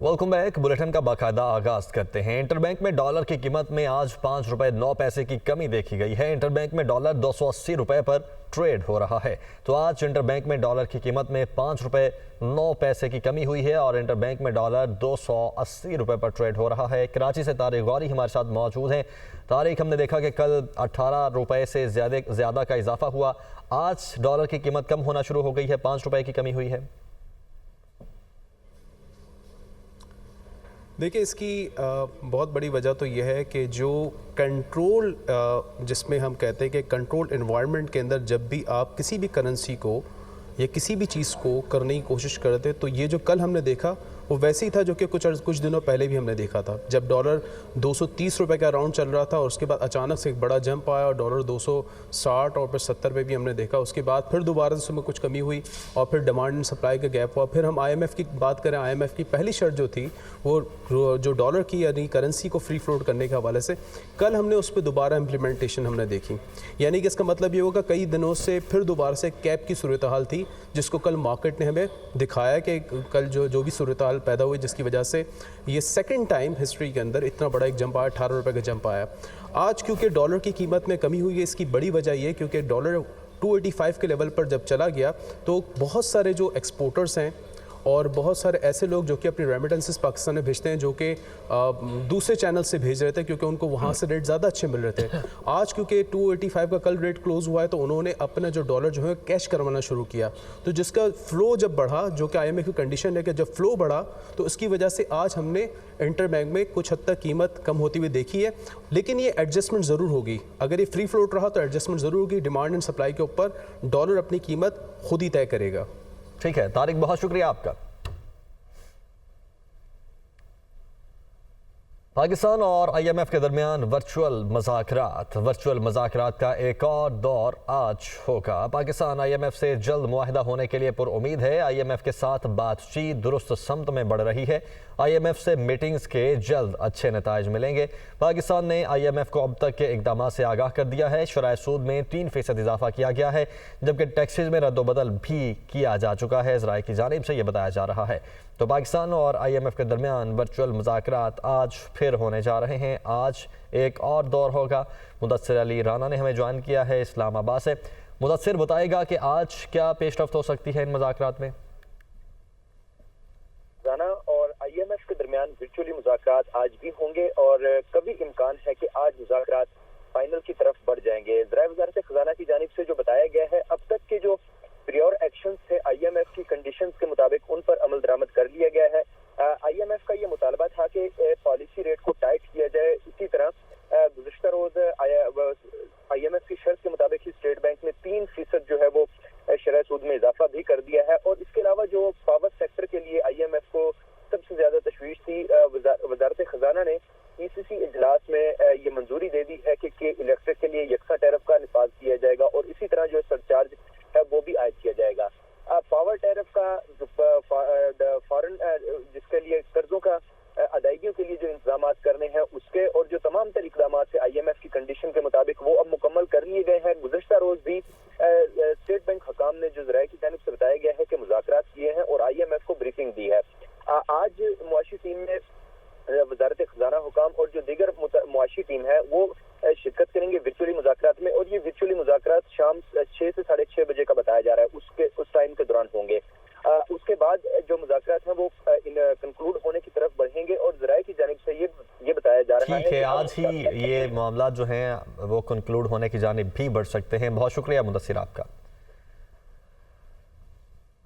Welcome back. Bulletin का बाकायदा आगाज करते हैं। इंटरबैंक में डॉलर की कीमत में आज 5 रुपए 9 पैसे की कमी देखी गई है। इंटरबैंक में डॉलर 280 रुपए पर ट्रेड हो रहा है। तो आज इंटरबैंक में डॉलर की कीमत में 5 रुपए 9 पैसे की कमी हुई है और इंटरबैंक में डॉलर 280 रुपए पर ट्रेड हो रहा है। कराची से तारिक गौरी हमारे साथ मौजूद हैं। तारिक, हमने देखा कि कल 18 रुपए से ज़्यादा का इजाफा हुआ। आज डॉलर की कीमत कम होना शुरू हो गई है, 5 रुपए की कमी हुई है। देखिए, इसकी बहुत बड़ी वजह तो यह है कि जो कंट्रोल जिसमें हम कहते हैं कि कंट्रोल एनवायरनमेंट के अंदर जब भी आप किसी भी करेंसी को या किसी भी चीज़ को करने की कोशिश करते तो ये जो कल हमने देखा वो वैसे ही था जो कि कुछ दिनों पहले भी हमने देखा था, जब डॉलर 230 रुपए का राउंड चल रहा था और उसके बाद अचानक से एक बड़ा जंप आया और डॉलर 260 और फिर 70 पे भी हमने देखा। उसके बाद फिर दोबारा से उसमें कुछ कमी हुई और फिर डिमांड एंड सप्लाई का गैप हुआ। फिर हम IMF की बात करें, IMF की पहली शर्त जो थी वो जो डॉलर की यानी करेंसी को फ्री फ्लोट करने के हवाले से, कल हमने उस पर दोबारा इम्प्लीमेंटेशन हमने देखी। यानी कि इसका मतलब ये होगा कई दिनों से फिर दोबारा से कैप की सूरत हाल थी, जिसको कल मार्केट ने हमें दिखाया कि कल जो भी सूरत हाल पैदा हुई, जिसकी वजह से ये सेकंड टाइम हिस्ट्री के अंदर इतना बड़ा एक जंप आया, 18 रुपए का जंप आया। आज क्योंकि डॉलर की कीमत में कमी हुई है, इसकी बड़ी वजह ये क्योंकि डॉलर 285 के लेवल पर जब चला गया तो बहुत सारे जो एक्सपोर्टर्स हैं और बहुत सारे ऐसे लोग जो कि अपनी रेमिटेंसेस पाकिस्तान में भेजते हैं, जो कि दूसरे चैनल से भेज रहे थे क्योंकि उनको वहाँ से रेट ज़्यादा अच्छे मिल रहे थे। आज क्योंकि 285 का कल रेट क्लोज हुआ है तो उन्होंने अपना जो डॉलर जो है कैश करवाना शुरू किया, तो जिसका फ्लो जब बढ़ा, जो कि IMF की कंडीशन है कि जब फ्लो बढ़ा तो उसकी वजह से आज हमने इंटरबैंक में कुछ हद तक कीमत कम होती हुई देखी है। लेकिन ये एडजस्टमेंट ज़रूर होगी, अगर ये फ्री फ्लोट रहा तो एडजस्टमेंट ज़रूर होगी। डिमांड एंड सप्लाई के ऊपर डॉलर अपनी कीमत खुद ही तय करेगा। ठीक है तारिक, बहुत शुक्रिया आपका। पाकिस्तान और IMF के दरमियान वर्चुअल मज़ाकरात का एक और दौर आज होगा। पाकिस्तान IMF से जल्द मुआहिदा होने के लिए पुरुम्मीद है। IMF के साथ बातचीत दुरुस्त समत में बढ़ रही है। IMF से मीटिंग्स के जल्द अच्छे नताइज मिलेंगे। पाकिस्तान ने IMF को अब तक के इक़दामात से आगाह कर दिया है। शराय सूद में 3% इजाफा किया गया है, जबकि टैक्सेस में रद्दोबदल भी किया जा चुका है, ज़राए की जानिब से यह बताया जा रहा है। तो पाकिस्तान और IMF के दरमियान वर्चुअल मुज़ाकरात आज फिर होने जा रहे हैं। आज एक और दौर होगा। मुदस्सिर अली राना ने हमें ज्वाइन किया है इस्लामाबाद से। मुदस्सिर, बताएगा कि आज क्या पेशरफ्त हो सकती है इन मुज़ाकरात में? राना और IMF के दरमियान वर्चुअली मुज़ाकरात आज भी होंगे और कभी इम्कान है कि आज मुज़ाकरात फाइनल की तरफ बढ़ जाएंगे। ज़राए वज़ारत ख़ज़ाना की जानिब से जो बताया गया है, अब तक के जो प्रियोर एक्शंस थे IMF की कंडीशंस के मुताबिक उन पर अमल दरामद कर लिया गया है। IMF का ये मुतालबा था कि पॉलिसी रेट को टाइट किया जाए। इसी तरह गुज़िश्ता रोज़ IMF की शर्त के मुताबिक ही स्टेट बैंक ने 3% जो है वो शरह सूद में इजाफा भी कर दिया है। और इसके अलावा जो पावर सेक्टर के लिए IMF को सबसे ज्यादा तशवीश थी, वज़ारत ख़ज़ाना ने ECC इजलास में ये मंजूरी दे दी है कि इलेक्ट्रिक के लिए यकसा टैरिफ का निफाज किया जाएगा और इसी तरह जो सरचार्ज है वो भी आयद किया जाएगा। पावर टैरिफ का फॉरेन जिसके लिए कर्जों का अदायगियों के लिए जो इंतजाम करने हैं उसके और जो तमाम तर इक़दाम से IMF की कंडीशन के मुताबिक वो अब मुकम्मल कर लिए गए हैं। गुज़श्ता रोज भी स्टेट बैंक हकाम ने जो ज़राए की जानिब से बताया गया है कि मुज़ाकरात किए हैं और IMF को ब्रीफिंग दी है। आज मुआशी टीम में वज़ारत ख़ज़ाना हुकाम और जो दीगर मुआशी टीम है वो शिरकत करेंगे वर्चुअली मुज़ाकरात में और ये वर्चुअली मुज़ाकरात शाम 6 से 6:30 बजे का बताया जा रहा है, उस टाइम के दौरान होंगे। उसके बाद जो मुज़ाकरात हैं वो कंक्लूड होने की तरफ बढ़ेंगे और ज़राए की जानिब से ये बताया जा रहा है। ठीक है, आज ही ये मामला जो हैं वो कंक्लूड होने की जानिब भी बढ़ सकते हैं। बहुत शुक्रिया मुदस्सिर आपका।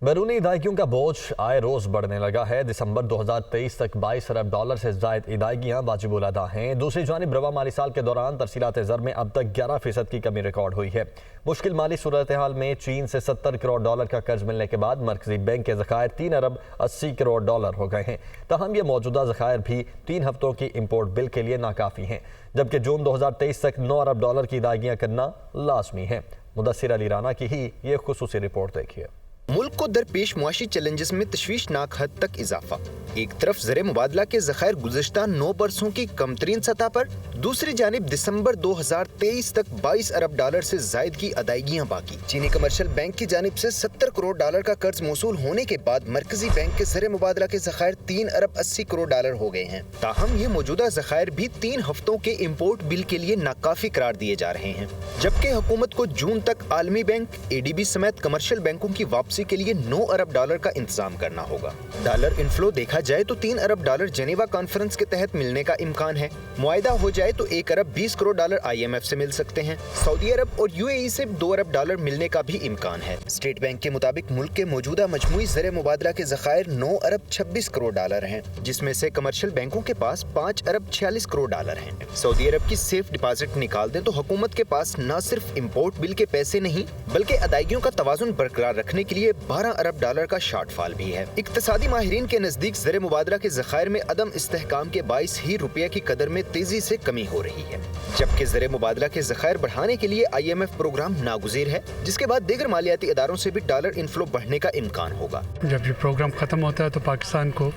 बैरूनी अदायगियों का बोझ आए रोज बढ़ने लगा है। दिसंबर 2023 तक 22 अरब डॉलर से जायद अदायगियां वाजिब अदा हैं। दूसरी जानिब रवा माली साल के दौरान तरसीलात ज़र में अब तक 11% की कमी रिकॉर्ड हुई है। मुश्किल माली सूरत हाल में चीन से 70 करोड़ डॉलर का कर्ज मिलने के बाद मरकजी बैंक के ज़खायर 3 अरब 80 करोड़ डॉलर हो गए हैं। तहम ये मौजूदा ज़खायर भी 3 हफ्तों की इम्पोर्ट बिल के लिए नाकाफ़ी हैं, जबकि जून 2023 तक 9 अरब डॉलर की अदायगियाँ करना लाजमी है। मुदस्सिर अली राना की ही ये खुसूसी रिपोर्ट देखिए। मुल्क को दरपेश मुआशी चैलेंजेस में तशवीशनाक हद तक इजाफा। एक तरफ ज़र मुबादला के ज़खायर गुज़श्ता 9 बरसों की कमतरीन सतह पर, दूसरी जानिब दिसंबर 2023 तक 22 अरब डॉलर से जायद की अदायगियाँ बाकी। चीनी कमर्शियल बैंक की जानिब से 70 करोड़ डॉलर का कर्ज मौसूल होने के बाद मरकजी बैंक के ज़र मुबादला के ज़खायर 3 अरब 80 करोड़ डॉलर हो गए हैं। ताहम ये मौजूदा ज़खायर भी 3 हफ्तों के इम्पोर्ट बिल के लिए नाकाफी करार दिए जा रहे हैं, जबकि हुकूमत को जून तक आलमी बैंक, ADB समेत कमर्शियल बैंकों की वापसी के लिए 9 अरब डॉलर का इंतजाम करना होगा। डॉलर इनफ्लो देखा जाए तो 3 अरब डॉलर जेनेवा कॉन्फ्रेंस के तहत मिलने का इम्कान है। मुआहिदा हो जाए तो 1 अरब 20 करोड़ डॉलर IMF से मिल सकते हैं। सऊदी अरब और UAE से 2 अरब डॉलर मिलने का भी इम्कान है। स्टेट बैंक के मुताबिक मुल्क के मौजूदा मजमूई ज़र मुबादला के ज़खायर 9 अरब 26 करोड़ डॉलर हैं, जिसमें से कमर्शियल बैंकों के पास 5 अरब 46 करोड़ डॉलर हैं। सऊदी अरब की सेफ डिपॉजिट निकाल दें तो हुकूमत के पास न सिर्फ इम्पोर्ट बिल के पैसे नहीं बल्कि अदायगियों का तवाज़ुन बरकरार रखने के लिए 12 अरब डॉलर का शॉर्टफॉल भी है। इक्तिसादी माहिरीन के नजदीक ज़र मुबादला के ज़खायर में अदम इस्तेहकाम के बाइस ही रुपये की कदर में तेजी से कमी हो रही है, जबकि ज़र मुबादला के ज़खायर बढ़ाने के लिए IMF प्रोग्राम नागुज़ीर है, जिसके बाद दीगर मालियाती इदारों से भी डॉलर इनफ्लो बढ़ने का इम्कान होगा। जब ये प्रोग्राम ख़त्म होता है तो पाकिस्तान को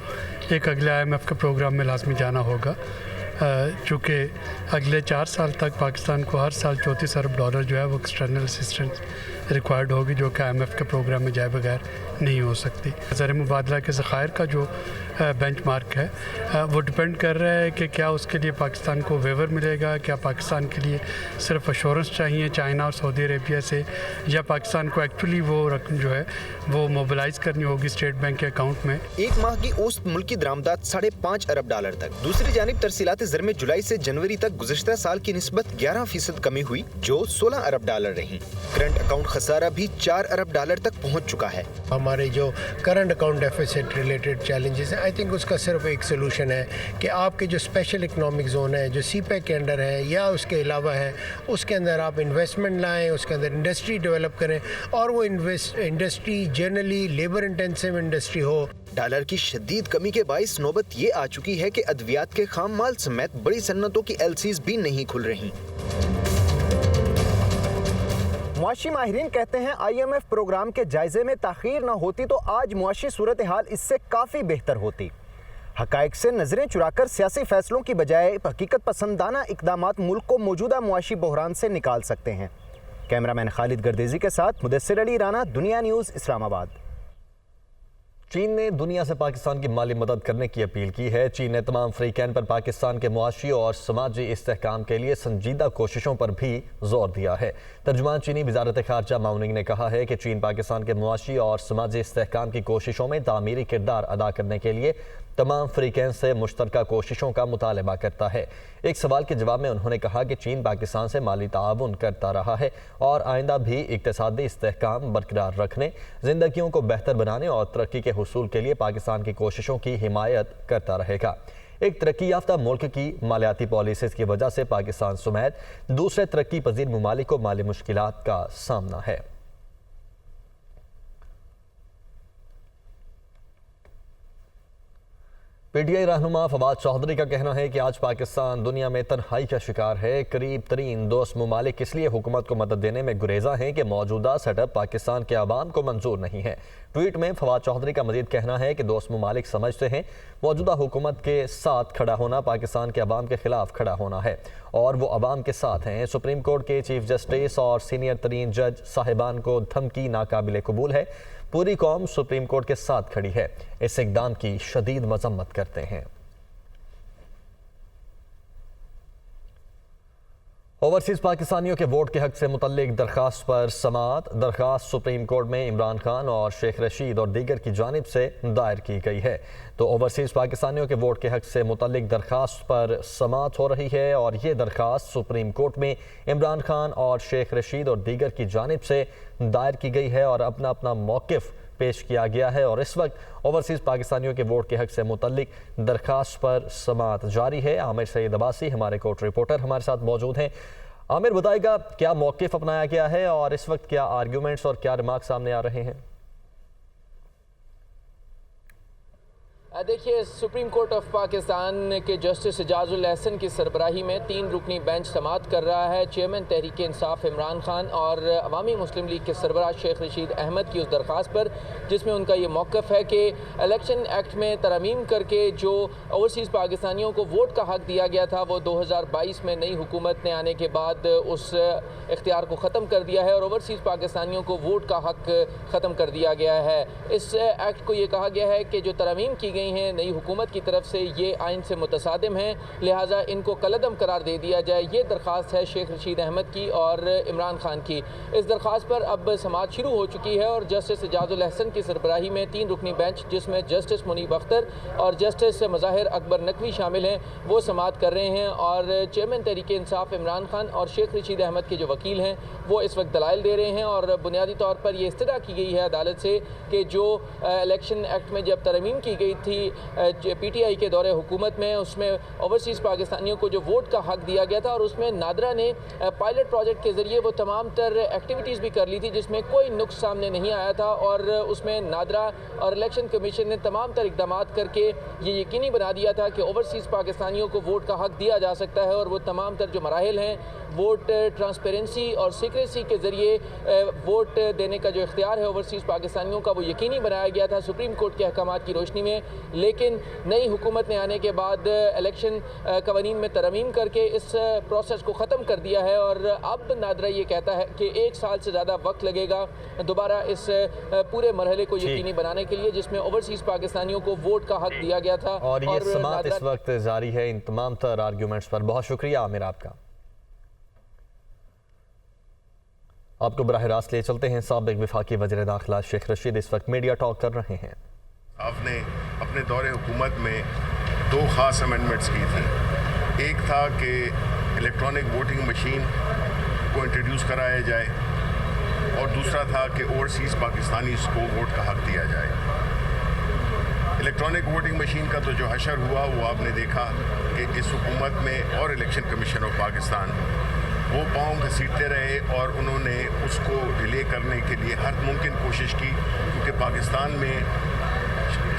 एक अगले IMF के प्रोग्राम में लाजमी जाना होगा, चूँकि अगले 4 साल तक पाकिस्तान को हर साल 34 अरब डॉलर जो है वो एक्सटर्नल असिस्टेंस रिक्वायर्ड होगी, जो कि IMF के प्रोग्राम में जाए बगैर नहीं हो सकती। ज़र मुबादला के ज़खायर का जो बेंचमार्क है वो डिपेंड कर रहा है कि क्या उसके लिए पाकिस्तान को वेवर मिलेगा, क्या पाकिस्तान के लिए सिर्फ अश्योरेंस चाहिए चाइना और सऊदी अरेबिया से, या पाकिस्तान को एक्चुअली वो रकम जो है वो मोबिलाइज़ करनी होगी स्टेट बैंक के अकाउंट में। एक माह की औसत मुल्की दरामदात 5.5 अरब डॉलर तक। दूसरी जानिब तरसीलात ज़र में जुलाई से जनवरी तक गुज़श्ता साल की निस्बत 11% कमी हुई, जो 16 अरब डॉलर रही। करंट अकाउंट खसारा भी 4 अरब डॉलर तक पहुँच चुका है। हमारे जो current account deficit related challenges हैं, आई थिंक उसका सिर्फ एक सोल्यूशन है कि आपके जो स्पेशल इकोनॉमिक जोन है, जो CPEC के अंडर है या उसके अलावा है, उसके अंदर आप इन्वेस्टमेंट लाएं, उसके अंदर इंडस्ट्री डेवलप करें, और वो industry generally labour intensive industry हो। डॉलर की शदीद कमी के बाइस नौबत ये आ चुकी है कि अद्वियात के खाम माल समेत बड़ी सन्नतों की LCs भी नहीं खुल रही। मुआशी माहिरीन कहते हैं IMF प्रोग्राम के जायजे में ताखीर न होती तो आज मुआशी सूरत हाल इससे काफ़ी बेहतर होती। हकायक से नजरें चुराकर सियासी फैसलों की बजाय हकीकत पसंदाना इकदामात मुल्क को मौजूदा मुआशी बहरान से निकाल सकते हैं। कैमरामैन खालिद गर्देजी के साथ मुदस्सिर अली राना, दुनिया न्यूज़, इस्लामाबाद। चीन ने दुनिया से पाकिस्तान की माली मदद करने की अपील की है। चीन ने तमाम अफ्रीकैन पर पाकिस्तान के मुआशी और समाजी इस्तेहकाम के लिए संजीदा कोशिशों पर भी जोर दिया है। तर्जुमान चीनी वजारत खारजा माउनिंग ने कहा है कि चीन पाकिस्तान के मुआशी और समाजी इस्तेहकाम की कोशिशों में तामीरी किरदार अदा करने के लिए तमाम अफ्रीकैन से मुश्तरका कोशिशों का मुतालबा करता है। एक सवाल के जवाब में उन्होंने कहा कि चीन पाकिस्तान से माली ताउन करता रहा है और आइंदा भी इक्तिसादी इस्तेहकाम बरकरार रखने, जिंदगियों को बेहतर बनाने और तरक्की के हुसूल के लिए पाकिस्तान की कोशिशों की हिमायत करता रहेगा। एक तरक्की याफ्ता मुल्क की मालियाती पॉलिसीज़ की वजह से पाकिस्तान समेत दूसरे तरक्की पजीर ममालिक को माली मुश्किलात का सामना है। PTI रहनुमा फवाद चौधरी का कहना है कि आज पाकिस्तान दुनिया में तन्हाई का शिकार है। करीब तरीन दोस्त ममालिक इसलिए हुकूमत को मदद देने में गुरेजा हैं कि मौजूदा सेटअप पाकिस्तान के अवाम को मंजूर नहीं है। ट्वीट में फवाद चौधरी का मजीद कहना है कि दोस्त ममालिक समझते हैं मौजूदा हुकूमत के साथ खड़ा होना पाकिस्तान के अवाम के खिलाफ खड़ा होना है और वो अवाम के साथ हैं। सुप्रीम कोर्ट के चीफ जस्टिस और सीनियर तरीन जज साहिबान को धमकी नाकाबिल कबूल है। पूरी कौम सुप्रीम कोर्ट के साथ खड़ी है। इस इक़दाम की शदीद मजम्मत करते हैं। ओवरसीज़ पाकिस्तानियों के वोट के हक से मुतल्लिक दरख्वास्त पर समाअत। दरख्वास्त सुप्रीम कोर्ट में इमरान खान और शेख रशीद और दीगर की जानिब से दायर की गई है। तो ओवरसीज़ पाकिस्तानियों के वोट के हक से मुतल्लिक दरख्वास्त पर समाअत हो रही है और ये दरख्वास्त सुप्रीम कोर्ट में इमरान खान और शेख रशीद और दीगर की जानिब से दायर की गई है और अपना अपना मौक़िफ़ पेश किया गया है। और इस वक्त ओवरसीज़ पाकिस्तानियों के वोट के हक से मुतल्लिक दरख्वास्त पर समाअत जारी है। आमिर सईद अब्बासी हमारे कोर्ट रिपोर्टर हमारे साथ मौजूद हैं। आमिर, बताएगा क्या मौक़िफ़ अपनाया गया है और इस वक्त क्या आर्ग्यूमेंट्स और क्या रिमार्क सामने आ रहे हैं? देखिए, सुप्रीम कोर्ट ऑफ पाकिस्तान के जस्टिस एजाजुल एहसन की सरबराही में 3 रुकनी बेंच समाअत कर रहा है। चेयरमैन तहरीक इंसाफ इमरान खान और अवामी मुस्लिम लीग के सरबराह शेख रशीद अहमद की उस दरख्वास्त पर जिसमें उनका ये मौक़िफ़ है कि इलेक्शन एक्ट में तरमीम करके जो ओवरसीज़ पाकिस्तानियों को वोट का हक़ दिया गया था वो 2022 में नई हुकूमत ने आने के बाद उस इख्तियार को ख़त्म कर दिया है और ओवरसीज़ पाकिस्तानियों को वोट का हक़ ख़त्म कर दिया गया है। इस एक्ट को ये कहा गया है कि जो तरमीम की गई हैं नई हुकूमत की तरफ से ये आइन से मुतसादिम हैं, लिहाजा इनको कलअदम करार दे दिया जाए। ये दरख्वास्त है शेख रशीद अहमद की और इमरान खान की। इस दरख्वास्त पर अब समाअत शुरू हो चुकी है और जस्टिस एजाजुल एहसन की सरबराही में 3 रुकनी बेंच जिसमें जस्टिस मुनीब अख्तर और जस्टिस मज़ाहिर अकबर नकवी शामिल हैं वो समाअत कर रहे हैं और चेयरमैन तहरीक इंसाफ इमरान खान और शेख रशीद अहमद के जो वकील हैं वो इस वक्त दलाइल दे रहे हैं और बुनियादी तौर पर ये इस्तदा की गई है अदालत से कि जो इलेक्शन एक्ट में जब तरमीम की गई थी PTI के दौरे हुकूमत में उसमें ओवरसीज़ पाकिस्तानियों को जो वोट का हक़ दिया गया था और उसमें नादरा ने पायलट प्रोजेक्ट के ज़रिए वो तमाम तर एक्टिविटीज़ भी कर ली थी जिसमें कोई नुक्स सामने नहीं आया था और उसमें नादरा और इलेक्शन कमीशन ने तमाम तर इक़दाम करके ये यकीनी बना दिया था कि ओवरसीज़ पाकिस्तानियों को वोट का हक़ दिया जा सकता है और वो तमाम तर जो मराहिल हैं वोट ट्रांसपेरेंसी और सीक्रेसी के ज़रिए वोट देने का जो इख्तियार है ओवरसीज़ पाकिस्तानियों का वो यकीनी बनाया गया था सुप्रीम कोर्ट के अहकामात की रोशनी में। लेकिन नई हुकूमत ने आने के बाद इलेक्शन कवानीन में तरमीम करके इस प्रोसेस को ख़त्म कर दिया है और अब नादरा ये कहता है कि 1 साल से ज़्यादा वक्त लगेगा दोबारा इस पूरे मरहले को यकीनी बनाने के लिए जिसमें ओवरसीज़ पाकिस्तानियों को वोट का हक़ दिया गया था। और ये समाअत इस वक्त जारी है इन तमाम तर आर्ग्यूमेंट्स पर। बहुत शुक्रिया आमिर आपका। आपको बराह रास्त ले चलते हैं। साबिक वफाकी वज़ीर दाखिला शेख रशीद इस वक्त मीडिया टॉक कर रहे हैं। आपने अपने दौरे हुकूमत में 2 ख़ास अमेंडमेंट्स की थी। एक था कि इलेक्ट्रॉनिक वोटिंग मशीन को इंट्रोड्यूस कराया जाए और दूसरा था कि ओवरसीज़ पाकिस्तानी को वोट का हक़ दिया जाए। इलेक्ट्रॉनिक वोटिंग मशीन का तो जो हशर हुआ वो आपने देखा कि इस हुकूमत में और इलेक्शन कमीशन ऑफ पाकिस्तान वो पाँव घसीटते रहे और उन्होंने उसको डिले करने के लिए हर मुमकिन कोशिश की क्योंकि पाकिस्तान में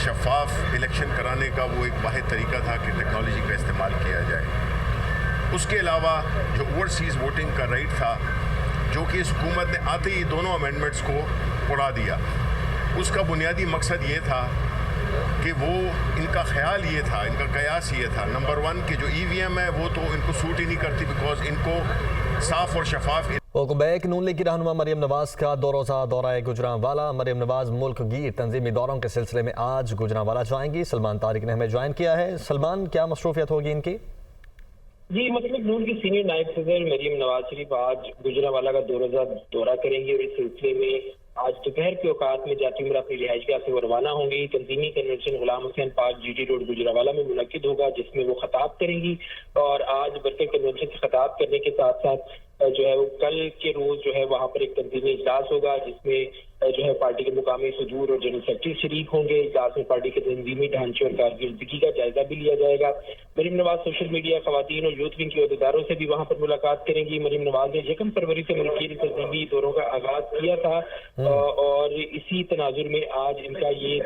शफाफ इलेक्शन कराने का वो एक वाहिद तरीका था कि टेक्नोलॉजी का इस्तेमाल किया जाए। उसके अलावा जो ओवरसीज़ वोटिंग का राइट था जो कि इस हुकूमत ने आते ही दोनों अमेंडमेंट्स को उड़ा दिया, उसका बुनियादी मकसद ये था कि वो इनका ख्याल ये था, इनका कयास ये था नंबर 1 कि जो EVM है वो तो इनको सूट ही नहीं करती बिकॉज इनको साफ और शफाफ। बैक नून लीग की रहनुमा मरियम नवाज का 2 रोज़ा दौरा गुजरांवाला। मरियम नवाज मुल्क गिर तंजीमी दौरों के सिलसिले में आज गुजरांवाला जाएंगी। सलमान तारिक ने हमें ज्वाइन किया है। सलमान, क्या मसरूफियत होगी इनकी? जी, मतलब नून की सीनियर नायब सदर मरियम नवाज शरीफ आज गुजरांवाला का 2 रोज़ा दौरा करेंगे और इस सिलसिले में आज दोपहर के औकात में जाती उम्र अपनी रिहाइशगाह से वो रवाना होंगी। तंजीमी convention Ghulam Hussain park GT road Gujranwala में मुनक्किद होगा जिसमें वो खताब करेंगी और आज वर्कर कन्वेंशन से खताब करने के साथ साथ जो है वो कल के रोज जो है वहाँ पर एक तंजीमी इजलास होगा जिसमें जो है पार्टी के मुकामी सदूर और जनरल सेक्रेटरी शरीक होंगे। इजलास में पार्टी के तंजीमी ढांचे और कारकर्दगी का जायजा भी लिया जाएगा। मरियम नवाज सोशल मीडिया, खवातीन और यूथ विंग के अहदेदारों से भी वहाँ पर मुलाकात करेंगी। मरियम नवाज ने 1 फरवरी से मुल्क की तंजीमी दौरों का आगाज किया था और इसी तनाजुर में आज इनका ये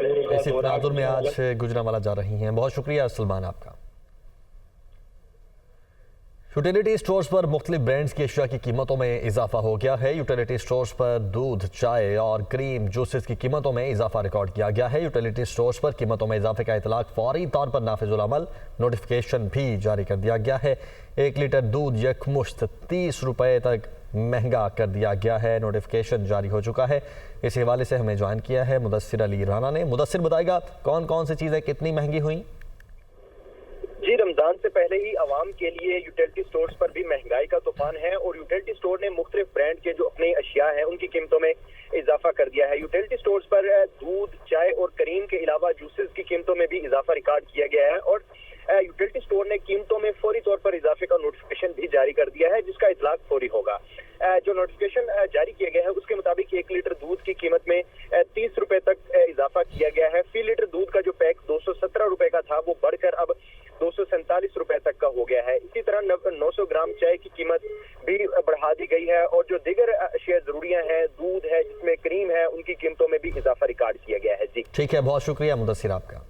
तनाजुर में आज गुजरांवाला जा रही हैं। बहुत शुक्रिया सलमान आपका। यूटिलिटी स्टोर्स पर मुख्तलिफ ब्रांड्स की अशिया की कीमतों में इजाफा हो गया है। यूटिलिटी स्टोर्स पर दूध, चाय और क्रीम जूसेस की कीमतों में इजाफा रिकॉर्ड किया गया है। यूटिलिटी स्टोर्स पर कीमतों में इजाफे का इतलाक फौरी तौर पर नाफिजुल अमल नोटिफिकेशन भी जारी कर दिया गया है। 1 लीटर दूध यकमुश्त 30 रुपये तक महंगा कर दिया गया है। नोटिफिकेशन जारी हो चुका है। इस हवाले से हमें ज्वाइन किया है मुदस्सिर अली राना ने। मुदस्सिर, बताएगा कौन कौन सी चीज़ें कितनी महंगी हुई? जी, रमजान से पहले ही आवाम के लिए यूटिलिटी स्टोर्स पर भी महंगाई का तूफान है और यूटिलिटी स्टोर ने मुख्तलिफ ब्रांड के जो अपनी अशिया हैं उनकी कीमतों में इजाफा कर दिया है। यूटिलिटी स्टोर्स पर दूध, चाय और करीम के अलावा जूसेस की कीमतों में भी इजाफा रिकॉर्ड किया गया है और यूटिलिटी स्टोर ने कीमतों में फौरी तौर पर इजाफे का नोटिफिकेशन भी जारी कर दिया है जिसका इतलाक फौरी होगा। जो नोटिफिकेशन जारी किया गया है उसके मुताबिक 1 लीटर दूध की कीमत में 30 रुपए तक इजाफा किया गया है। फी लीटर दूध का जो पैक 217 रुपए का था वो बढ़कर अब 247 रुपए तक का हो गया है। इसी तरह 900 ग्राम चाय की कीमत भी बढ़ा दी गई है और जो दीगर अशिया जरूरियां हैं, दूध है जिसमें क्रीम है, उनकी कीमतों में भी इजाफा रिकॉर्ड किया गया है। जी ठीक है, बहुत शुक्रिया मुदस्सिर आपका।